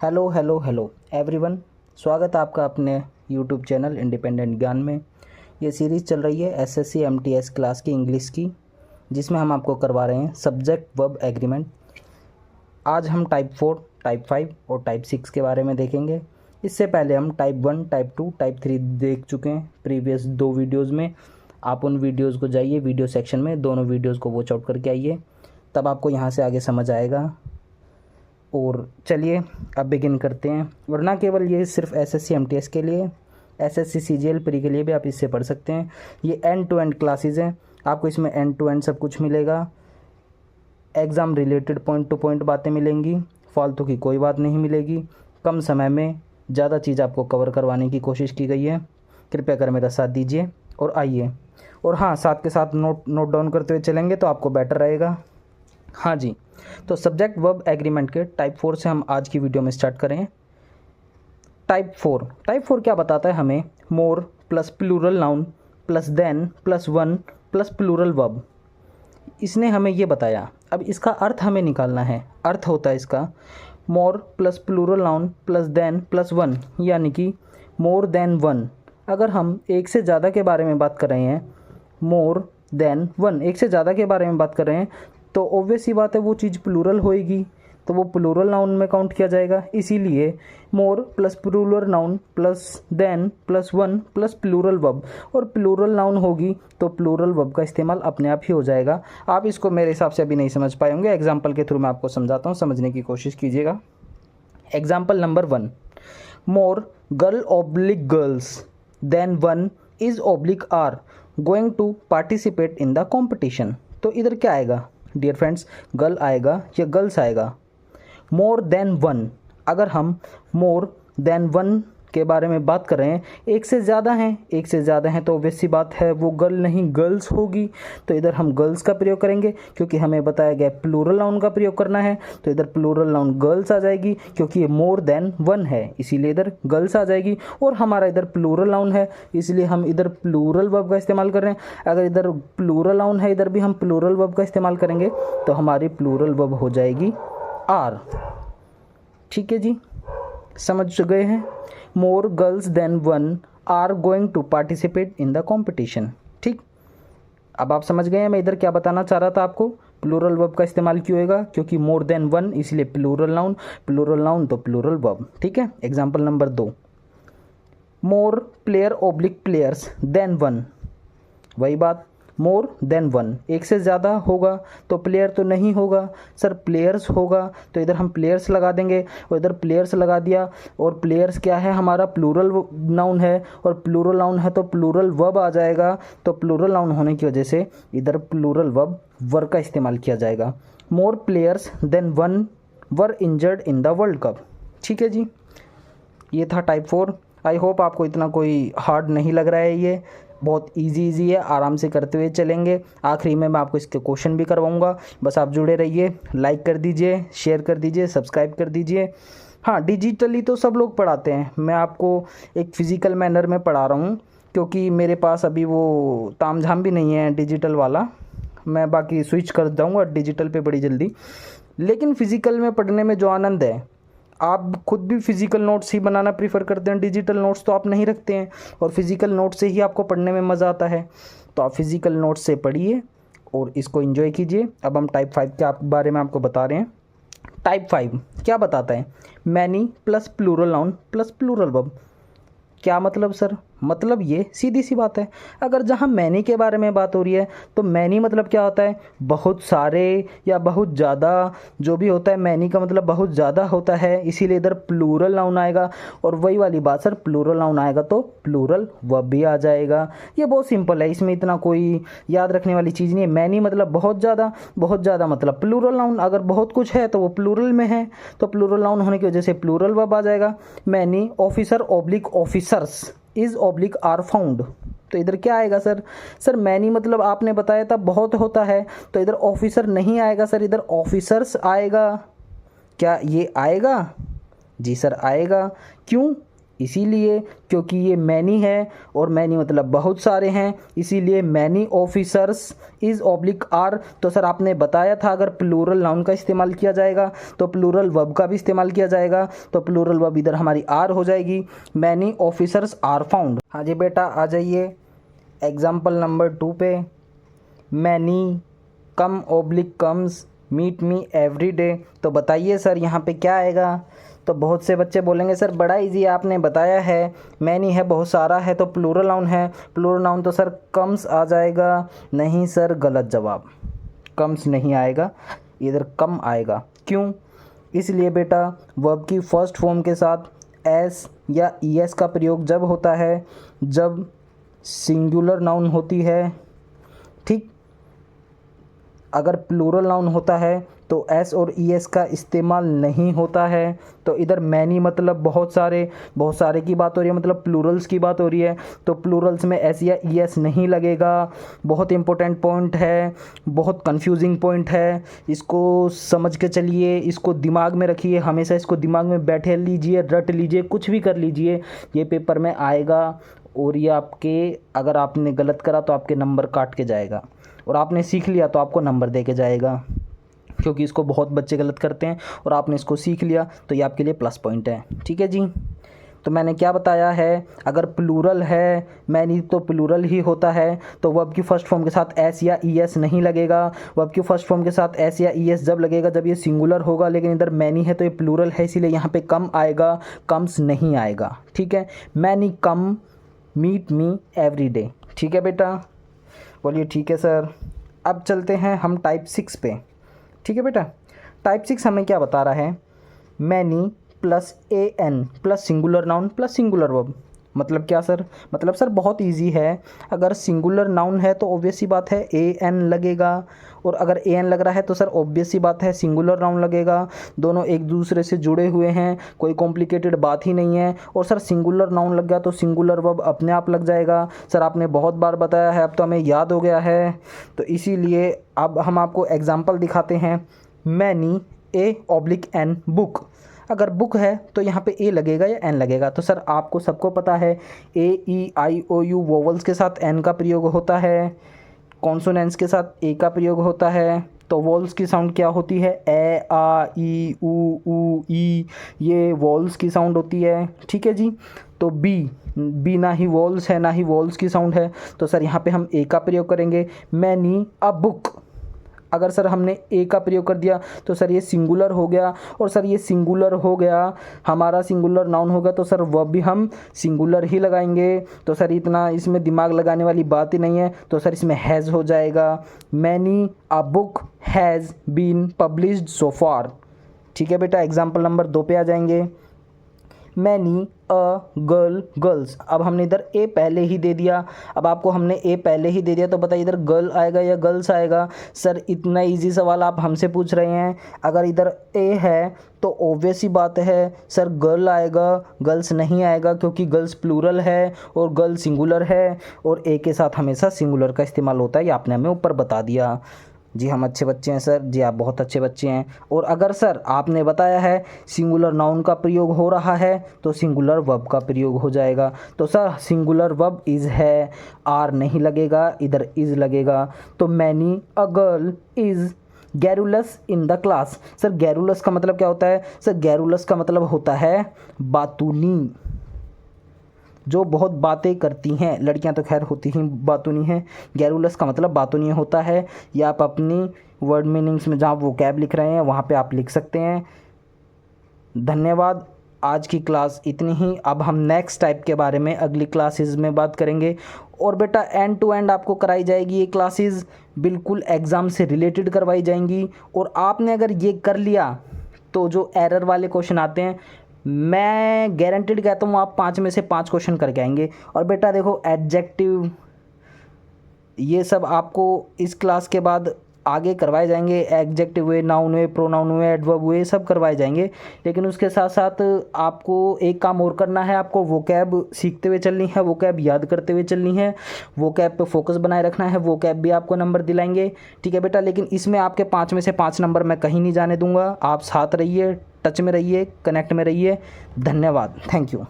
Hello hello hello everyone. स्वागत है आपका अपने यूट्यूब चैनल इंडिपेंडेंट ज्ञान में। ये सीरीज़ चल रही है एसएससी एमटीएस क्लास की इंग्लिश की, जिसमें हम आपको करवा रहे हैं सब्जेक्ट वर्ब एग्रीमेंट। आज हम टाइप 4, टाइप 5 और टाइप 6 के बारे में देखेंगे। इससे पहले हम टाइप 1, टाइप 2, टाइप 3 देख चुके हैं प्रीवियस 2 वीडियोज़ में। आप उन वीडियोज़ को जाइए वीडियो सेक्शन में, दोनों वीडियोज़ को वॉच आउट करके आइए, तब आपको यहाँ से आगे समझ आएगा। और चलिए अब बिगिन करते हैं। और ना केवल ये सिर्फ एसएससी एमटीएस के लिए, एसएससी सीजीएल प्री के लिए भी आप इससे पढ़ सकते हैं। ये एंड टू एंड क्लासेस हैं, आपको इसमें एंड टू एंड सब कुछ मिलेगा। Exam related point two point बातें मिलेंगी, फालतू की कोई बात नहीं मिलेगी। कम समय में ज़्यादा चीज़ आपको कवर करवाने की कोशिश की गई है। कृपया कर मेरा साथ दीजिए और आइए। और हाँ, साथ के साथ नोट डाउन करते हुए चलेंगे तो आपको बेटर रहेगा। हाँ जी, तो सब्जेक्ट वर्ब एग्रीमेंट के टाइप 4 से हम आज की वीडियो में स्टार्ट करें। टाइप 4 क्या बताता है हमें? More plus plural noun plus than plus one plus plural verb. इसने हमें ये बताया। अब इसका अर्थ हमें निकालना है। अर्थ होता है इसका more plus plural noun plus than plus one, यानी कि मोर देन वन। अगर हम एक से ज़्यादा के बारे में बात कर रहे हैं, मोर देन वन, एक से ज़्यादा के बारे में बात कर रहे हैं, तो ऑब्वियस ही बात है वो चीज़ प्लूरल होएगी, तो वो प्लूरल नाउन में काउंट किया जाएगा। इसीलिए more plus plural noun plus than plus one plus plural verb, और प्लूरल नाउन होगी तो प्लूरल वर्ब का इस्तेमाल अपने आप ही हो जाएगा। आप इसको मेरे हिसाब से अभी नहीं समझ पाए होंगे, एग्जाम्पल के थ्रू मैं आपको समझाता हूँ, समझने की कोशिश कीजिएगा। Example number 1, more girl oblique girls than one is oblique are going to participate in the competition. तो इधर क्या आएगा डियर फ्रेंड्स? गर्ल आएगा या गर्ल्स आएगा? मोर देन वन। अगर हम मोर देन वन के बारे में बात कर रहे हैं, एक से ज़्यादा हैं तो ऑब्वियस सी बात है वो गर्ल नहीं गर्ल्स होगी। तो इधर हम गर्ल्स का प्रयोग करेंगे क्योंकि हमें बताया गया प्लूरल नाउन का प्रयोग करना है। तो इधर प्लूरल नाउन गर्ल्स आ जाएगी क्योंकि ये मोर देन वन है, इसीलिए इधर गर्ल्स आ जाएगी। और हमारा इधर प्लूरल नाउन है, इसलिए हम इधर प्लूरल वर्ब का इस्तेमाल कर रहे हैं। अगर इधर प्लूरल नाउन है, इधर भी हम प्लूरल वर्ब का इस्तेमाल करेंगे, तो हमारी प्लूरल वर्ब हो जाएगी आर। ठीक है जी, समझ गए हैं? More girls than one are going to participate in the competition. ठीक, अब आप समझ गए हैं मैं इधर क्या बताना चाह रहा था आपको। प्लूरल वर्ब का इस्तेमाल क्यों होगा? क्योंकि मोर देन वन, इसलिए प्लूरल नाउन तो प्लूरल वर्ब। ठीक है। Example number 2, more player oblique players than one. वही बात, मोर देन वन, एक से ज़्यादा होगा तो प्लेयर तो नहीं होगा सर, प्लेयर्स होगा। तो इधर हम प्लेयर्स लगा देंगे और इधर प्लेयर्स लगा दिया। और प्लेयर्स क्या है? हमारा प्लूरल नाउन है, और प्लूरल नाउन है तो प्लूरल वर्ब आ जाएगा। तो प्लूरल नाउन होने की वजह से इधर प्लूरल वर्ब वर का इस्तेमाल किया जाएगा। More players than one were injured in the world cup. ठीक है जी, ये था टाइप 4। आई होप आपको इतना कोई हार्ड नहीं लग रहा है, ये बहुत इजी है, आराम से करते हुए चलेंगे। आखिरी में मैं आपको इसके क्वेश्चन भी करवाऊंगा, बस आप जुड़े रहिए। लाइक कर दीजिए, शेयर कर दीजिए, सब्सक्राइब कर दीजिए। हाँ, डिजिटली तो सब लोग पढ़ाते हैं, मैं आपको एक फ़िज़िकल मैनर में पढ़ा रहा हूँ क्योंकि मेरे पास अभी वो तामझाम भी नहीं है डिजिटल वाला। मैं बाकी स्विच कर जाऊँगा डिजिटल पे बड़ी जल्दी। लेकिन फ़िज़िकल में पढ़ने में जो आनंद है, आप खुद भी फिज़िकल नोट्स ही बनाना प्रीफर करते हैं, डिजिटल नोट्स तो आप नहीं रखते हैं, और फिज़िकल नोट्स से ही आपको पढ़ने में मज़ा आता है। तो आप फिज़िकल नोट्स से पढ़िए और इसको एंजॉय कीजिए। अब हम टाइप 5 के बारे में आपको बता रहे हैं। टाइप 5 क्या बताता है? Many plus plural noun plus plural verb. क्या मतलब सर? मतलब ये सीधी सी बात है, अगर जहाँ मैनी के बारे में बात हो रही है तो मैनी मतलब क्या होता है? बहुत सारे या बहुत ज़्यादा, जो भी होता है मैनी का मतलब बहुत ज़्यादा होता है, इसीलिए इधर प्लूरल नाउन आएगा। और वही वाली बात सर, प्लूरल नाउन आएगा तो प्लूरल वर्ब भी आ जाएगा। ये बहुत सिंपल है, इसमें इतना कोई याद रखने वाली चीज़ नहीं है। मैनी मतलब बहुत ज़्यादा मतलब प्लूरल नाउन। अगर बहुत कुछ है तो वो प्लूरल में है, तो प्लूरल नाउन होने की वजह से प्लूरल वर्ब आ जाएगा। Many officer oblique officers is oblique are found. तो इधर क्या आएगा सर? सर मैनी मतलब आपने बताया था बहुत होता है, तो इधर ऑफिसर नहीं आएगा सर, इधर ऑफिसर्स आएगा। क्या ये आएगा? जी सर आएगा। क्यों? इसीलिए क्योंकि ये मैनी है और मैनी मतलब बहुत सारे हैं, इसीलिए many officers is oblique are. तो सर आपने बताया था अगर प्लूरल नाउन का इस्तेमाल किया जाएगा तो प्लूरल वर्ब का भी इस्तेमाल किया जाएगा, तो प्लूरल वर्ब इधर हमारी आर हो जाएगी, मैनी ऑफिसर्स आर फाउंड। हाँ जी बेटा आ जाइए एग्जाम्पल नंबर 2 पे। Many come oblique comes meet me every day. तो बताइए सर यहाँ पे क्या आएगा। तो बहुत से बच्चे बोलेंगे सर बड़ा इजी आपने बताया है, मैनी है बहुत सारा है तो प्लूरल नाउन है, प्लूरल नाउन तो सर कम्स आ जाएगा। नहीं सर गलत जवाब, कम्स नहीं आएगा, इधर कम आएगा। क्यों? इसलिए बेटा वर्ब की फर्स्ट फॉर्म के साथ एस या ईएस का प्रयोग जब होता है जब सिंगुलर नाउन होती है, ठीक। अगर प्लूरल नाउन होता है तो एस और ईएस का इस्तेमाल नहीं होता है। तो इधर मैनी मतलब बहुत सारे की बात हो रही है, मतलब प्लूरल्स की बात हो रही है, तो प्लूरल्स में एस या ईएस नहीं लगेगा। बहुत इंपॉर्टेंट पॉइंट है, बहुत कंफ्यूजिंग पॉइंट है, इसको समझ के चलिए, इसको दिमाग में रखिए, हमेशा इसको दिमाग में बैठे लीजिए, रट लीजिए, कुछ भी कर लीजिए, ये पेपर में आएगा। और ये आपके अगर आपने गलत करा तो आपके नंबर काट के जाएगा, और आपने सीख लिया तो आपको नंबर दे के जाएगा, क्योंकि इसको बहुत बच्चे गलत करते हैं और आपने इसको सीख लिया तो ये आपके लिए प्लस पॉइंट है। ठीक है जी। तो मैंने क्या बताया है, अगर प्लूरल है मैनी तो प्लूरल ही होता है, तो वर्ब की फर्स्ट फॉर्म के साथ एस या ईएस नहीं लगेगा। वर्ब की फर्स्ट फॉर्म के साथ एस या ईएस जब लगेगा जब ये सिंगुलर होगा, लेकिन इधर मैनी है तो ये प्लूरल है, इसीलिए यहाँ पे कम आएगा, कम्स नहीं आएगा। ठीक है, मैनी कम मीट मी एवरी डे। ठीक है बेटा, बोलिए ठीक है सर। अब चलते हैं हम टाइप 6 पे। ठीक है बेटा, टाइप 6 हमें क्या बता रहा है, many plus a an plus singular noun plus singular verb. मतलब क्या सर? मतलब सर बहुत इजी है, अगर सिंगुलर नाउन है तो ऑब्वियस सी बात है ए एन लगेगा, और अगर ए एन लग रहा है तो सर ऑब्वियस सी बात है सिंगुलर नाउन लगेगा। दोनों एक दूसरे से जुड़े हुए हैं, कोई कॉम्प्लिकेटेड बात ही नहीं है। और सर सिंगुलर नाउन लग गया तो सिंगुलर वर्ब अपने आप लग जाएगा। सर आपने बहुत बार बताया है, अब तो हमें याद हो गया है, तो इसीलिए अब हम आपको एग्जाम्पल दिखाते हैं। Many a oblique an book. अगर बुक है तो यहाँ पे ए लगेगा या एन लगेगा? तो सर आपको सबको पता है ए ई आई ओ यू वोवल्स के साथ एन का प्रयोग होता है, कॉन्सोनेंट्स के साथ ए का प्रयोग होता है। तो वॉल्स की साउंड क्या होती है? ए आ ई ऊ ई, ये वॉल्स की साउंड होती है। ठीक है जी। तो बी ना ही वॉल्स है ना ही वॉल्स की साउंड है, तो सर यहाँ पे हम ए का प्रयोग करेंगे। मैनी अ बुक, अगर सर हमने ए का प्रयोग कर दिया तो सर ये सिंगुलर हो गया, और सर ये सिंगुलर हो गया, हमारा सिंगुलर नाउन होगा तो सर वर्ब भी हम सिंगुलर ही लगाएंगे। तो सर इतना इसमें दिमाग लगाने वाली बात ही नहीं है, तो सर इसमें हैज़ हो जाएगा। Many a book has been published so far. ठीक है बेटा, एग्जाम्पल नंबर 2 पे आ जाएंगे। Many a girl girls. अब हमने इधर ए पहले ही दे दिया, अब आपको हमने ए पहले ही दे दिया, तो बताइए इधर गर्ल आएगा या गर्ल्स आएगा? सर इतना इजी सवाल आप हमसे पूछ रहे हैं, अगर इधर ए है तो ऑब्वियस ही बात है सर गर्ल आएगा, गर्ल्स नहीं आएगा, क्योंकि गर्ल्स प्लूरल है और गर्ल सिंगुलर है, और ए के साथ हमेशा सिंगुलर का इस्तेमाल होता है, ये आपने हमें ऊपर बता दिया। जी हम अच्छे बच्चे हैं सर, जी आप बहुत अच्छे बच्चे हैं। और अगर सर आपने बताया है सिंगुलर नाउन का प्रयोग हो रहा है तो सिंगुलर वर्ब का प्रयोग हो जाएगा। तो सर सिंगुलर वर्ब इज़ है, आर नहीं लगेगा, इधर इज़ लगेगा। तो many a girl is garrulous in the class. Sir garrulous का मतलब क्या होता है? सर गैरुलस का मतलब होता है बातूनी, जो बहुत बातें करती हैं। लड़कियां तो खैर होती ही बातूनी हैं, गैरुलस का मतलब बातूनी होता है। या आप अपनी वर्ड मीनिंग्स में जहाँ वो कैब लिख रहे हैं वहाँ पे आप लिख सकते हैं। धन्यवाद, आज की क्लास इतनी ही। अब हम नेक्स्ट टाइप के बारे में अगली क्लासेस में बात करेंगे। और बेटा एंड टू एंड आपको कराई जाएगी ये क्लासेस, बिल्कुल एग्ज़ाम से रिलेटेड करवाई जाएंगी। और आपने अगर ये कर लिया तो जो एरर वाले क्वेश्चन आते हैं, मैं गारंटेड कहता हूँ आप 5 में से 5 क्वेश्चन करके आएंगे। और बेटा देखो एडजेक्टिव ये सब आपको इस क्लास के बाद आगे करवाए जाएंगे, एडजेक्टिव हुए, नाउन हुए, प्रोनाउन हुए, एडवर्ब हुए, सब करवाए जाएंगे। लेकिन उसके साथ साथ आपको एक काम और करना है, आपको वोकैब सीखते हुए चलनी है, वोकैब याद करते हुए चलनी है, वोकैब पे फोकस बनाए रखना है, वोकैब भी आपको नंबर दिलाएंगे। ठीक है बेटा, लेकिन इसमें आपके 5 में से 5 नंबर मैं कहीं नहीं जाने दूंगा। आप साथ रहिए, टच में रहिए, कनेक्ट में रहिए। धन्यवाद, थैंक यू।